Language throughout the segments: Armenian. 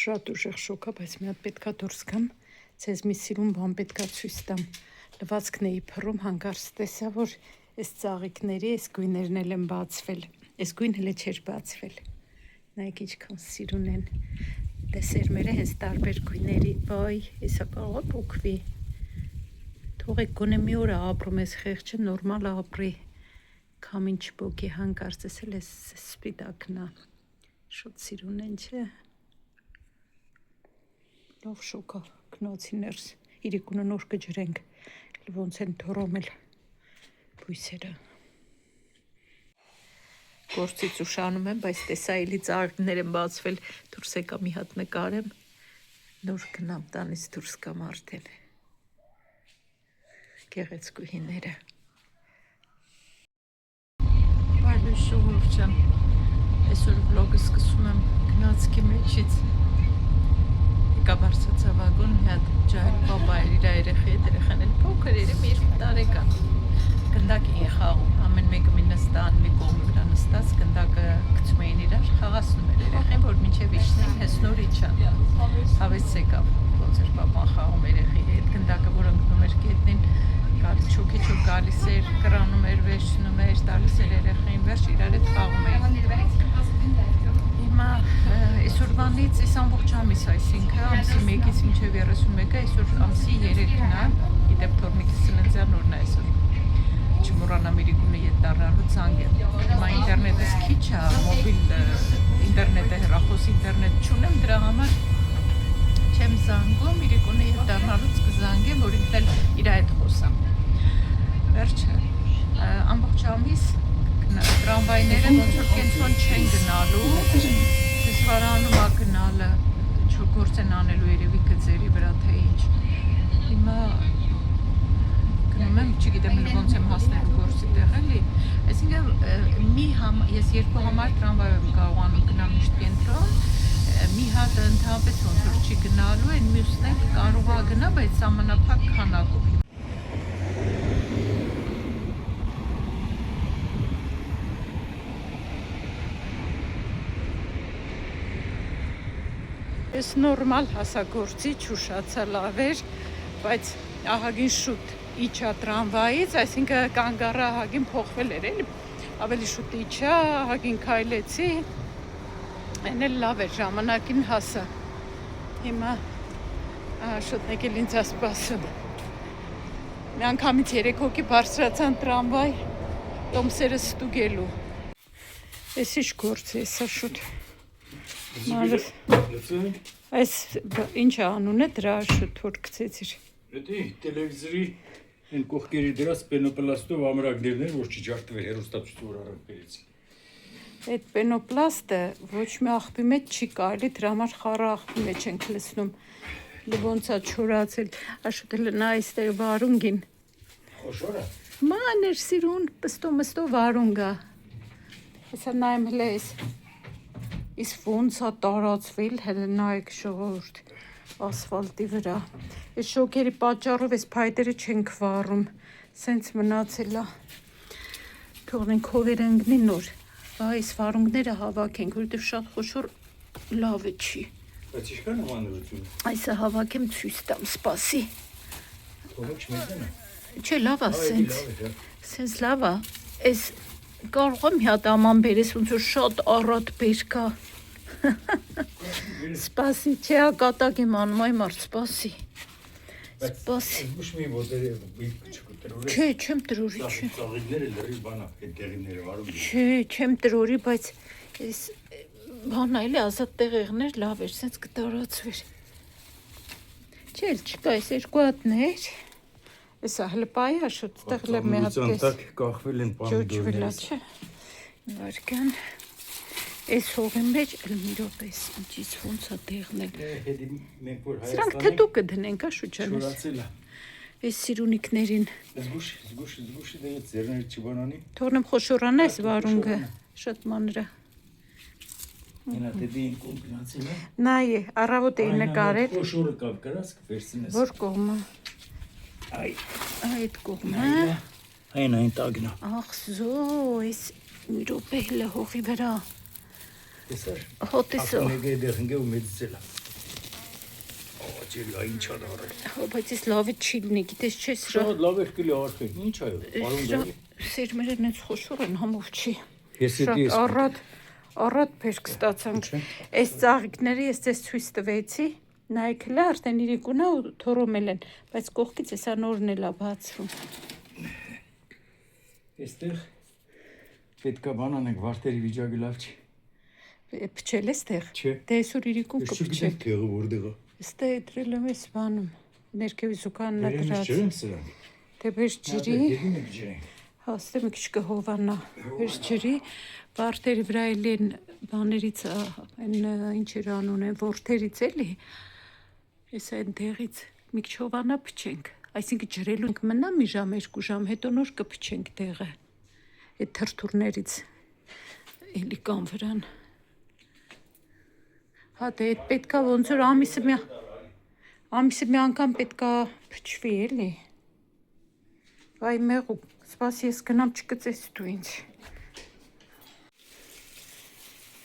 Շատ ուժեղ շոկ է, բայց մի հատ պետքա դուրս գամ, ցեզ մի սիրուն բան պետքա ցույց տամ։ Լվացքն էի փռում, հանկարծ տեսա, որ այս ծաղիկների այս գույներն էլ են բացվել։ Այս գույնը էլ չէր բացվել։ Նայեք ինչքան սիրուն են։ Դեսերմերը հենց տարբեր գույների, բայ, հեսա կարող է փոքվի։ Թողեք գոնե մի օր ապրում ես խեղճը, նորմալ ապրի։ Քամին չփոքի հանկարծ էսել է սպիտակնա։ Շատ սիրուն են, չէ։ Լավ շոկա, գնացիներս, իրիկունը նոր կջրենք, ոնց են թորոմել բույսերը։ Գործից ուշանում եմ, բայց տեսա էլի ծաղիկներ են բացվել, դուրս եկա մի հատ նկարեմ, նոր գնամ տանից դուրս կամ արդեն։ Գեղեցկուհիները։ Բարև ժողովուրդ ջան, այսօր վլոգը սկսում եմ գնացքի մեջից։ Եկա բարձրացա վագոն, մի հատ ջահել պապա էր իր երեխի հետ, երեխան էլ փոքր էր, 2 տարեկան։ Գնդակ էին խաղում, ամեն մեկը մի նստան, մի կողմի վրա նստած, գնդակը գցում էին իրար, խաղացնում էր երեխին, որ մինչև իջնեն, հենց նոր իջան։ Հավես եկավ, ոնց էր պապան խաղում երեխի հետ, գնդակը որ ընկնում էր գետնին, չոքի գալիս էր, կրանում էր, վերջնում էր, տալիս էր երեխային, վերջ իրար հետ խաղում էին։ Հիմա այսօրվանից այս ամբողջ ամիս, այսինքն ամսի 1-ից մինչև 31-ը, այսօր ամսի 3-ն է, իդեպ թորմիկի սննդյան օրն է այսօր։ Չմոռանամ իրիկունը ետ դառնալու ցանգը։ Հիմա ինտերնետս քիչ է, մոբիլ ինտերնետը, հեռախոս ինտերնետ չունեմ, դրա համար չեմ զանգում, իրիկունը ետ դառնալուց կզանգեմ, որ ինքն էլ իր հետ խոսամ։ Վերջը ամբողջ ամիս տրամվայները ոնց որ կենտրոն չեն գնալու, դժվարանում է գնալը, գործ են անելու երևի գծերի վրա թե ինչ։ Հիմա գնում եմ, չգիտեմ ոնց եմ հասնելու գործի տեղ էլի, այսինքն ես 2 համար տրամվայով եմ կարողանում գնամ միշտ կենտրոն, մի հատ ընդհանրապես ոնց որ չի գնալու, այն մյուսն էլ կարող է գնա, բայց սահմանափակ քանակով։ Ես նորմալ հասագործի չուշացա լավ էր, բայց ահագին շուտ իջա տրամվայից, այսինքն կանգ առա ահագին փոխվել էր, էլի ավելի շուտ իջա, ահագին քայլեցի, այն էլ լավ էր, ժամանակին հասա։ Հիմա շուտ եկել ինձ է սպասում։ Մի անգամից 3 հոգի բարձրացան տրամվայ, տոմսերը ստուգելու։ Ես ինչ գործ է, սա շուտ։ Այս ինչ անուն է դրա շուտ որ գցեցիր։ Դա տելևիզորի այն կողքերի դրած պենոպլաստով ամրագրերն են, որ չջարդվեր հեռուստացույցը որ առանց բերեցի։ Այդ պենոպլաստը ոչ մի աղբի մեջ չի կարելի, դրա համար խառը աղբի մեջ ենք լցնում։ Ոնց է չորացել, աշուտել նա այստեղ վարունգին։ Խոշորը։ Մաներ սիրուն, պստո վարունգա։ Հեսա նայեմ հլե էս։ Իսկ ոնց է տարածվել, հələ նայեք ժողովուրդ, ասֆալտի վրա։ Այս շոկերի պատճառով այս փայտերը չենք վառում, սենց մնացել է։ Թողնենք հողերը ընկնի նոր։ Այս վարունգները հավաքենք, որովհետև շատ խոշոր լավը չի։ Բայց ինչքան ամանորություն։ Այսը հավաքեմ ցույց տամ, սպասի։ Թողոք չմեծանա։ Չէ, լավ է սենց։ Սենց լավ է։ Այս կարող եմ մի հատ աման բերես, ոնց որ շատ առատ բերքա։ Սպասի, չէ, կատակ եմ անում, այ մարդ, սպասի։ Սպասի։ Ոչ մի ոտերը չկտրորի։ Չէ, չեմ տրորի, չէ։ Ծաղիկները լրի բանա, այդ դեղինները վարում։ Չէ, չեմ տրորի, բայց այս բանա էլի ազատ տեղերներ լավ էր, սենց կտարածվեր։ Չէ, չկա, այս 2 հատներ։ Էսա հլպայի է շուտ, ստեղ լեմ մի հատ կես։ Տակ կախվել են Ջոջվելա, չէ։ Վարկան, այս հողի մեջ մի րոպես, ինչից ոնց է դեղնել։ Սրանք թտու կդնենք, շուչանես։ Շորացել է։ Այս սիրունիկներին։ Զգուշի դեղից ձերները չբանանի։ Թողնեմ խոշորանա այս վարունգը, շատ մանր է։ Ինա դեպին կոմբինացիա։ Նայ, առավոտ էի նկարել։ Խոշորը կավ գրած կվերցնես։ Որ կողմը։ Այդ կողմը։ Այն տագնա։ Ախ զո, այս մի րոպե հլը հողի վրա։ Տեսար։ Հոտեսո։ Ակնեգե դեղնգե ու մեծել է։ Ջերի, այ ինչա դարել։ Բայց ես լավ է չի լինի, գիտես չէ, սրա Շատ լավ էր կլի արդեն։ Ինչ այո, պարոն դարի։ սերմերը նենց խոշոր են, համով չի։ Ես Շատ էդի առատ բերք ստացանք։ Այս ծաղիկները ես ձեզ ցույց տվեցի, նայեք հլա արդեն իրիկունա ու թորոմել են, բայց կողքից էսա նորն էլա բացվում։ Այստեղ պետքա բան անենք, վարտերի վիճակը լավ չի։ Փչել ես տեղ։ Չէ։ Դե այսօր իրիկուն Ես կփչի։ չգիտեմ տեղը որտեղ է։ Ստե դրել եմ այս բանում։ Ներքևի զուգաննա Դերեմս դրած։ ջրեմ սրան։ Դե բեր ջրի։ Գետին եք ջրենք։ Հաստե մի քիչ կհովանա։ Բեր ջրի։ Վարտերի վրա էլ են բաներից այն ինչ էր անուն են ворթերից էլի։ Այս այնտեղից մի քիչ հովանա փչենք։ Այսինքն ջրելու ենք մնա մի ժամ, 2 ժամ, հետո նոր կփչենք տեղը։ Այդ թրթուրներից էլի կան վրան։ Հա դե այդ պետքա ոնց որ ամիսը մի անգամ պետքա փչվի էլի։ Վայ մեղու, սպասի ես գնամ չկծես դու ինձ։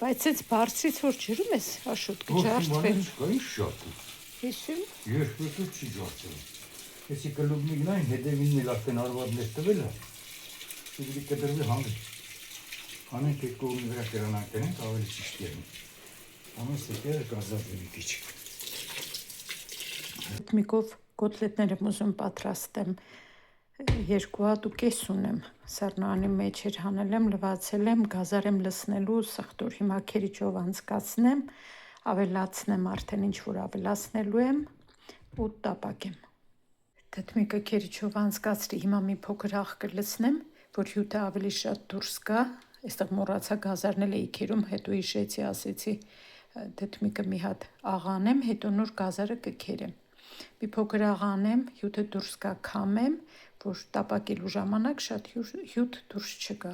Բայց այս բարձրից որ ջրում ես, աշոտ կջարդվեն։ Ինչ շատ։ Հեսու։ Երկու չի ջարդել։ Էսի կլուբնիգնային հետևինն էլ արդեն արվադներ տվել է։ Իդի կդրվի հանգ։ Անենք այդ կողմի վրա կրանանք դրանք ավելի ճիշտ եղնի։ Ամեն սեպերը կազատվի մի քիչ։ Միկով կոտլետներ եմ ուզում պատրաստեմ։ 2 հատ ու կես ունեմ։ Սառնանի մեջ էր հանել եմ, լվացել եմ, գազար եմ լցնելու, սխտոր հիմա քերիչով անցկացնեմ, ավելացնեմ արդեն ինչ որ ավելացնելու եմ ու տապակեմ։ Դդմիկը քերիչով անցկացրի, հիմա մի փոքր աղ կլցնեմ, որ հյութը ավելի շատ դուրս գա։ Այստեղ մոռացա գազարն էլ էի քերում, հետո հիշեցի, ասեցի դդմիկը մի հատ աղանեմ, հետո նոր գազարը կքերեմ։ Մի փոքր աղանեմ, հյութը դուրս գա, քամեմ, որ տապակելու ժամանակ շատ հյութ դուրս չգա։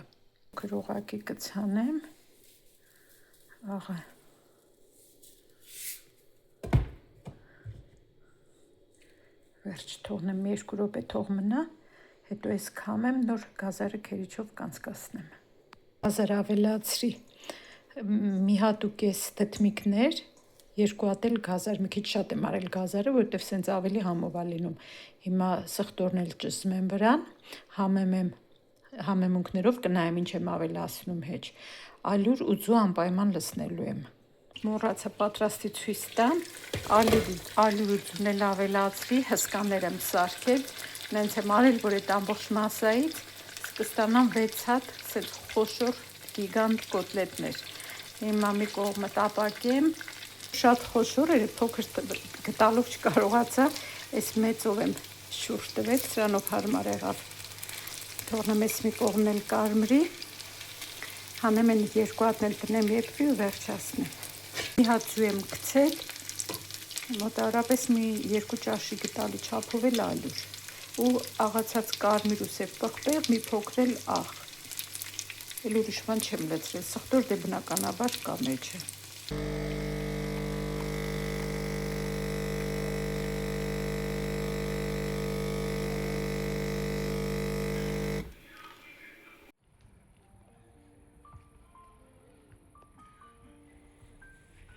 Փոքր ուղղակի կցանեմ աղը։ Վերջ թողնեմ 2 րոպե թող մնա, հետո ես քամեմ, նոր գազարը քերիչով կանցկացնեմ։ Գազար ավելացրի մի հատ ու կես դդմիկներ, 2 հատ էլ գազար, մի քիչ շատ եմ արել գազարը, որովհետև սենց ավելի համով է լինում։ Հիմա սխտորն էլ ճզմեմ եմ վրան, համեմունքներով կնայեմ ինչ եմ ավելացնում հեչ։ Ալյուր ու ձու անպայման լցնելու եմ։ Մոռացա պատրաստի ցույց տամ, ալյուր ու ձուն էլ ավելացրի, հսկաներ եմ սարքել, նենց եմ արել, որ այդ ամբողջ մասայից կստանամ 6 հատ սենց խոշոր գիգանտ կոտլետներ։ Հիմա մի կողմը տապակեմ, շատ խոշոր էր, փոքր գտալով չկարողացա, այս մեծով եմ շուրջ տվել, սրանով հարմար եղավ։ Թողնեմ այս մի կողմն էլ կարմրի, հանեմ են 2 հատն էլ տնեմ եփվի ու վերջացնեմ։ Մի հատ ձու եմ գցել, մոտավորապես մի 2 ճաշի գտալի չափով էլ ալյուր ու աղացած կարմիր ու սև պղպեղ, մի փոքր էլ աղ։ Էլ ուրիշ բան չեմ լցրել, սխտոր դե բնականաբար կա մեջը։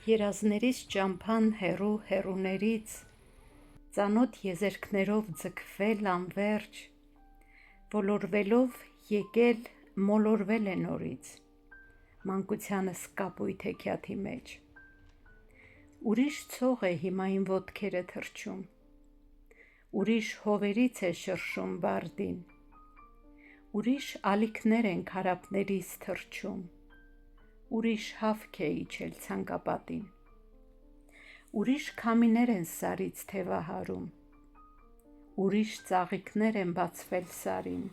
Երազներից ճամփան հեռու հեռուներից, ծանոթ եզերքներով ձգվել անվերջ, ոլորվելով եկել մոլորվել է նորից, մանկությանս կապույտ հեքիաթի մեջ։ Ուրիշ ցող է հիմա իմ ոտքերը թռչում, ուրիշ հովերից է շրշում բարդին, ուրիշ ալիքներ են քարապներից թռչում, ուրիշ հավք է իջել ցանկապատին, ուրիշ քամիներ են սարից թևահարում, ուրիշ ծաղիկներ են բացվել սարին,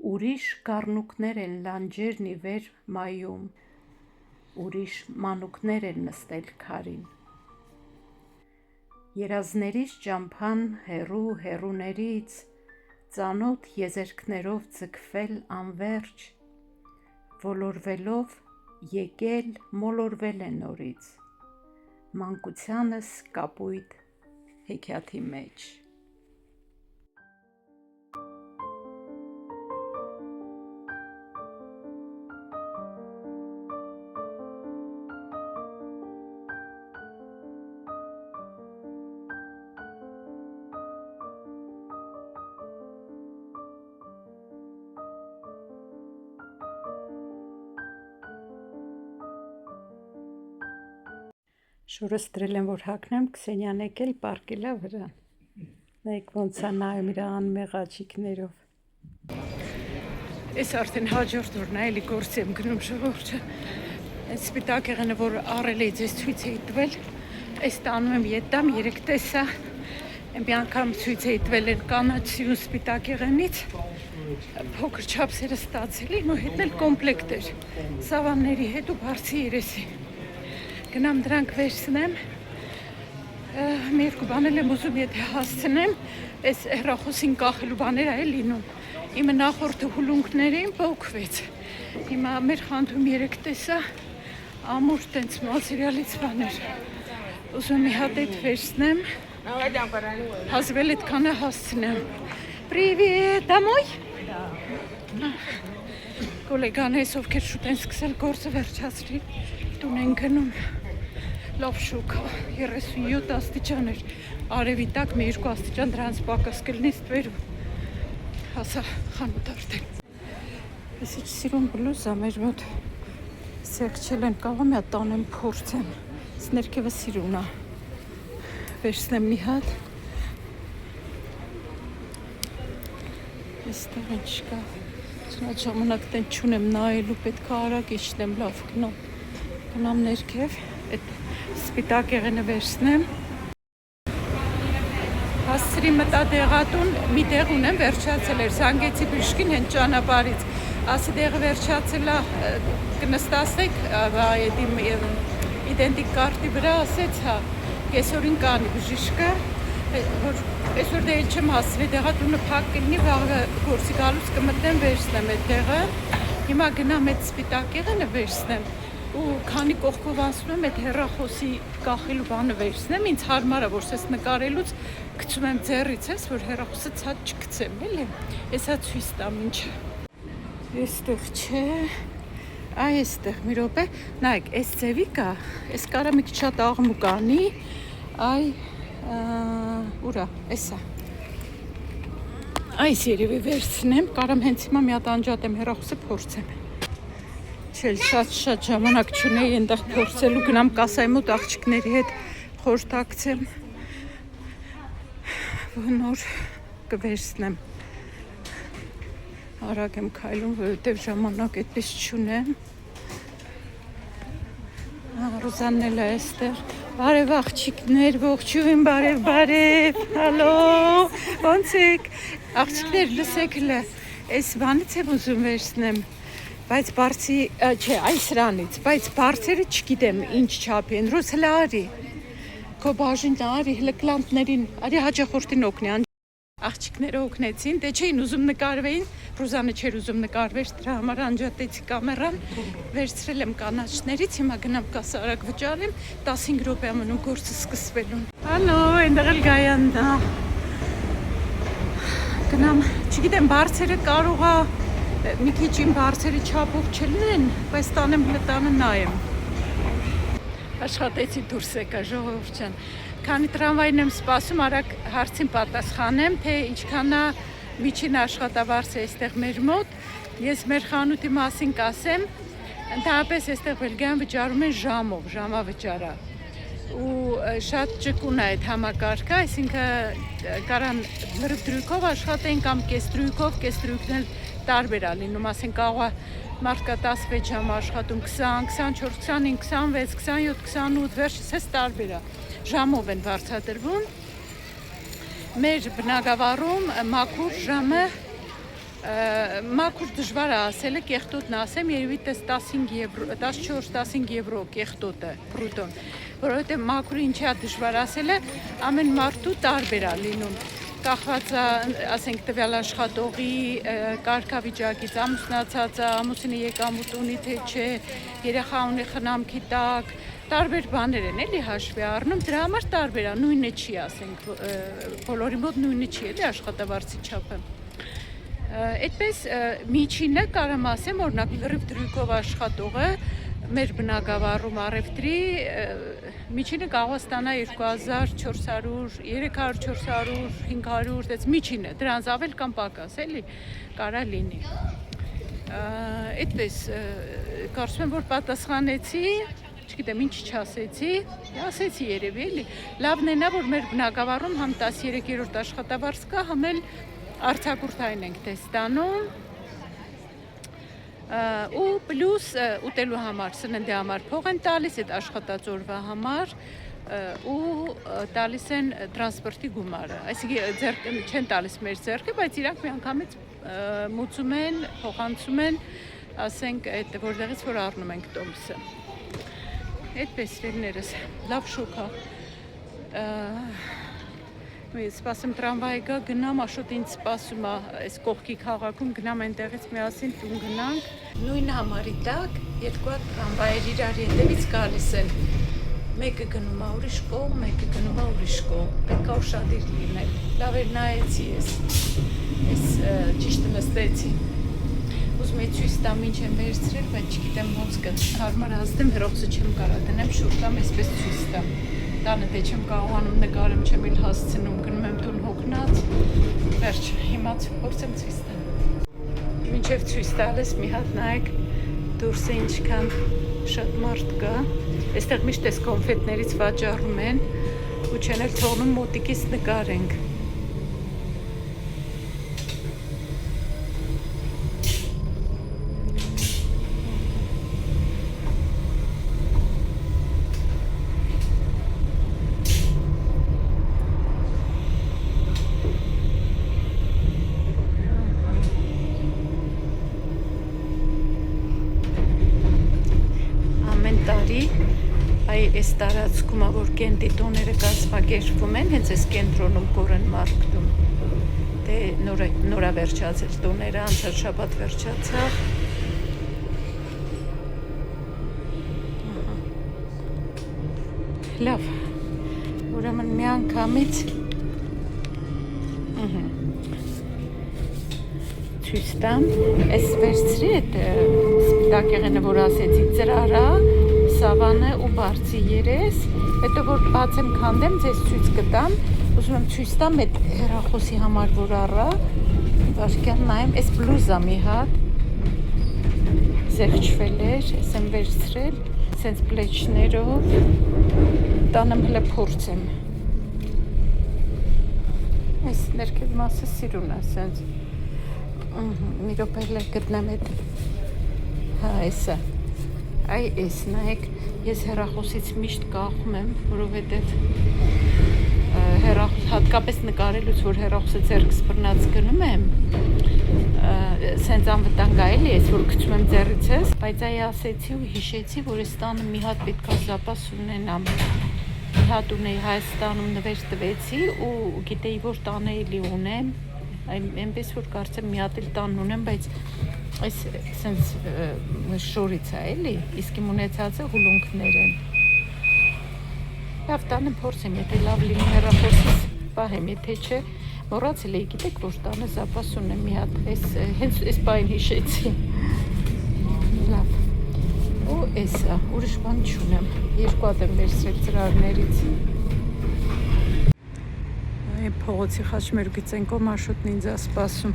ուրիշ գառնուկներ են լանջերն ի վեր մայում, ուրիշ մանուկներ են նստել քարին։ Երազներից ճամփան հեռու հեռուներից, ծանոթ եզերքներով ձգվել անվերջ, ոլորվելով եկել մոլորվել է նորից, մանկությանս կապույտ հեքիաթի մեջ։ Շուրը ստրել եմ, որ հագնեմ, Քսենյան եկել պարկել է վրան։ Նայեք ոնց է նայում իր անմեղ աչիկներով։ Ես արդեն հաջորդ օրն էլի գործի եմ գնում ժողովուրդը։ Այս սպիտակ եղանը, որ առել էի ձեզ ցույց էի տվել, այս տանում եմ ետամ 3 տեսա։ Մի անգամ ցույց էի տվել են կանացի ու սպիտակ եղանից։ Փոքր չափսերը ստացել էին ու հետն էլ կոմպլեկտ էր։ Սավանների հետ ու բարձի երեսի։ Գնամ դրանք վերցնեմ, մի երկու բան եմ ուզում եթե հասցնեմ, այս հեռախոսին կախելու բաներ է լինում, իմը նախորդը հուլունքներին պոկվեց, հիմա մեր խանդում 3 տեսա, ամուր տենց մատերիալից բաներ, ուզում մի հատ էդ վերցնեմ, հազվել էդքանը հասցնեմ, Պրիվետ, ամոյ, կոլեգաներս ովքեր շուտ են սկսել գործը վերջացրի, տուն են գնում, լավ շուկ, 37 աստիճան էր, արևի տակ մի 2 աստիճան դրանց պակաս կլինի ստվերում, հասա խանութ արդեն։ Ես իչ սիրուն բլուզա մեր մոտ սեղչել են կարող մի հատ տանեմ փորձեմ, ես ներքևը սիրուն է, վերցնեմ մի հատ, եստեղ են չկա, չնա ժամանակ տեն չունեմ նայելու պետք է արագ իջնեմ լավ գնամ ներքև, այդ սպիտակ եղենը վերցնեմ, հասցրի մտա դեղատուն, մի տեղ ունեմ վերջացել էր, զանգեցի բժշկին հենց ճանապարհից, ասի դեղը վերջացել է, կնստացեք, իդենտիկ կարտի վրա ասեց, հա, կեսօրին կանի բժիշկը, որ այսօր դե չեմ հասցրի, դեղատունը փակ կլինի, վաղը գործի գալուց կմտնեմ վերցնեմ այդ դեղը, հիմա գնամ այդ սպիտակ եղենը վերցնեմ, ու քանի կողքով անցնում եմ այդ հեռախոսի կախելու բանը վերցնեմ, ինձ հարմար է, որ ես նկարելուց գցում եմ ձեռից, որ հեռախոսը ցած չգցեմ, էլի։ Էսա ցույց տամ ինչ։ Այստեղ չէ։ Այ այստեղ մի րոպե, նայեք, այս ձևի կա, այս կարա մի քիչ շատ աղմուկ անի, այ ուրա, էսա։ Այս երևի վերցնեմ, կարամ հենց հիմա մի հատ անջատեմ հեռախոսը փորձեմ։ Չել շատ ժամանակ չունեի այնտեղ փորձելու, գնամ կասայի մոտ աղջիկների հետ խորհրդակցեմ, նոր կվերցնեմ, արագ եմ քայլում, որովհետև ժամանակ այդպես չունեմ, Ռուզանն էլ է այստեղ, բարև աղջիկներ, ողջույն, բարև, հալո, ոնց եք, աղջիկներ լսեք լը, այս բանից եմ ուզում վերցնեմ, բայց բարձի, չէ, այս սրանից, բայց բարձերը չգիտեմ ինչ չափ են, ռոս հլա արի, քո բաժինն արի, հլը կլանտներին, արի հաճախորդին օգնի, աղջիկները օգնեցին, դե չէին ուզում նկարվեին, Ռուզանը չէր ուզում նկարվեր, դրա համար անջատեցի կամերան, վերցրել եմ կանաչներից, հիմա գնամ կասա արագ վճարեմ, 15 րոպե մնում գործը սկսվելուն։ Հալո, այնտեղ էլ Գայանն է։ Գնամ, չգիտեմ, բարձերը կարող է մի քիչ իմ բարձերի չափով չլինեն, բայց տանեմ հլտանը նայեմ։ Աշխատեցի դուրս եկա ժողովուրդ ջան։ Քանի տրամվային եմ սպասում, արագ հարցին պատասխանեմ, թե ինչքան է միջին աշխատավարձը այստեղ մեր մոտ, ես մեր խանութի մասին կասեմ, ընդհանրապես այստեղ Բելգիայում վճարում են ժամով, ժամավճարա ու շատ ճկուն է այդ համակարգը, այսինքն կարան լրիվ դրույքով աշխատեն կամ կես դրույքն էլ տարբեր է լինում, ասենք կարող է մարդկա 16 ժամ աշխատում, 20, 24, 25, 26, 27, 28, վերջից ես տարբեր է, ժամով են վարձատրվում, մեր բնակավարում մաքուր ժամը, մաքուր դժվար է ասել է, կեղտոտն ասեմ, երևի 14-15 եվրո կեղտոտը, բրուտոն, որովհետև մաքուրը ինչի է դժվար ասել է, ամեն մարդու տարբեր է լինում, կախված է, ասենք, տվյալ աշխատողի կարգավիճակից, ամուսնացած է, ամուսինը եկամուտ ունի թե չէ, երեխա ունի խնամքի տակ, տարբեր բաներ են էլի հաշվի առնում, դրա համար տարբեր է, նույնը չի, ասենք, բոլորի մոտ նույնը չի, էլի աշխատավարձի չափը։ Այդպես միջինը կարամ ասեմ, օրինակ լրիվ դրույքով աշխատողը մեր բնակավարում առևտրի միջինը կարող է ստանալ 2400, 300, 400, 500, դες միջինը, դրանց ավել կամ պակաս, էլի, կարա լինի։ Այդպես, կարծում եմ, որ պատասխանեցի, չգիտեմ ինչ չասեցի, ասեցի երևի էլի։ Լավն է նա, որ մեր բնակավարում համ 13-րդ աշխատավարձ կա, համ էլ արձակուրդային ենք տեստանում։ Ու պլյուս ուտելու համար, սննդի համար փող են տալիս, այդ աշխատած օրվա համար ու տալիս են տրանսպորտի գումարը։ Այսինքն չեն տալիս մեր ձեռքը, բայց իրանք միանգամից մուծում են, փոխանցում են, ասենք այդ որտեղից որ առնում ենք տոմսը։ Այդպես ֆիլմերս, լավ շոկ է։ Սպասեմ տրամվայի գա, գնամ, Աշոտ ինձ սպասում է այս կողքի քաղաքում, գնամ այնտեղից միասին տուն գնանք։ Նույն համարի տակ երկու հատ տրամվայեր իրար ետևից գալիս են։ Մեկը գնում է ուրիշ կողմ, մեկը գնում է ուրիշ կողմ։ Պետք է ուշադիր լինել։ Լավ էր նայեցի ես ճիշտը նստեցի։ Ուզում եի ցույց տամ ինչ եմ վերցրել, բայց չգիտեմ ոնց հարմար հասնեմ, հեռախոսը չեմ կարող դնեմ, շուտ տամ, այսպես ցույց տամ։ Տանը դե չեմ կարողանում նկարեմ, չեմ էլ հասցնում, գնում եմ տուն հոգնած։ Վերջ, հիմա փորձեմ ցույց տամ։ Մինչև ցույց տալիս մի հատ նայեք դուրսը ինչքան շատ մարդ կա։ Այստեղ միշտ այս կոնֆետներից վաճառում են ու չեն էլ թողնում մոտիկից նկարենք։ Այս տարածքում, որ կենտի տոները կազմակերպվում են, հենց այս կենտրոնում Կորեն մարքտում, դե նորա վերջացել տոները, անցած շաբաթ վերջացավ։ Լավ, ուրեմն մի անգամից ցույց տամ, այս վերցրի այդ սպիտակ եղենը, որ ասեցի, ծրարա, սավանը ու բարձի երես, հետո որ բացեմ քանդեմ, ձեզ ցույց կտամ, ուզում եմ ցույց տամ այդ հեռախոսի համար, որ առա, վարքյան նայեմ, այս բլուզա մի հատ, զեղչվել էր, ես եմ վերցրել, սենց պլեչներով, տանեմ հլը փորձեմ, այս ներքև մասը սիրուն է, սենց, մի րոպե գտնեմ այդ, հա, էսը, այ էս նայեք, ես հեռախոսից միշտ կախում եմ, որովհետև հատկապես նկարելուց, որ հեռախոսը ձեռքս բռնած գնում եմ, սենց անվտանգ այելի ես, որ գցում եմ ձեռիցս, բայց այ ասեցի ու հիշեցի, որ ես տանը մի հատ պետք է զապաս ունենամ, մի հատ ունեի Հայաստանում նվեր տվեցի ու գիտեի, որ տանը էլի ունեմ, այնպես որ կարծեմ մի հատ էլ տան ունեմ, բայց այս սենց շորից է էլի, իսկ իմ ունեցածը հուլունքներ են։ Լավ տանը փորձեմ, եթե լավ լինի հեռախոսից պահեմ, եթե չէ, մոռացել էի, գիտեք, որ տանը զապաս ունեմ մի հատ, հենց այս պահին հիշեցի։ Լավ, ու էսա, ուրիշ բան չունեմ, երկու հատ եմ վերցրել ծրարներից։ Փողոցի խաչմերուկից են կողմ Աշոտն ինձ է սպասում։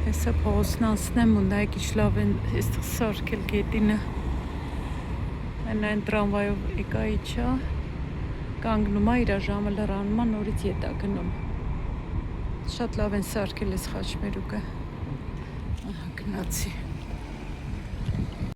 Հեսա փողոցն անցնեմ ու նայեք ինչ լավ են այստեղ սարքել գետինը։ Այն տրամվայով եկա իջա, կանգնում է, իր ժամը լրանում է, նորից ետ է գնում։ Շատ լավ են սարքել այս խաչմերուկը։ Ահա գնացի։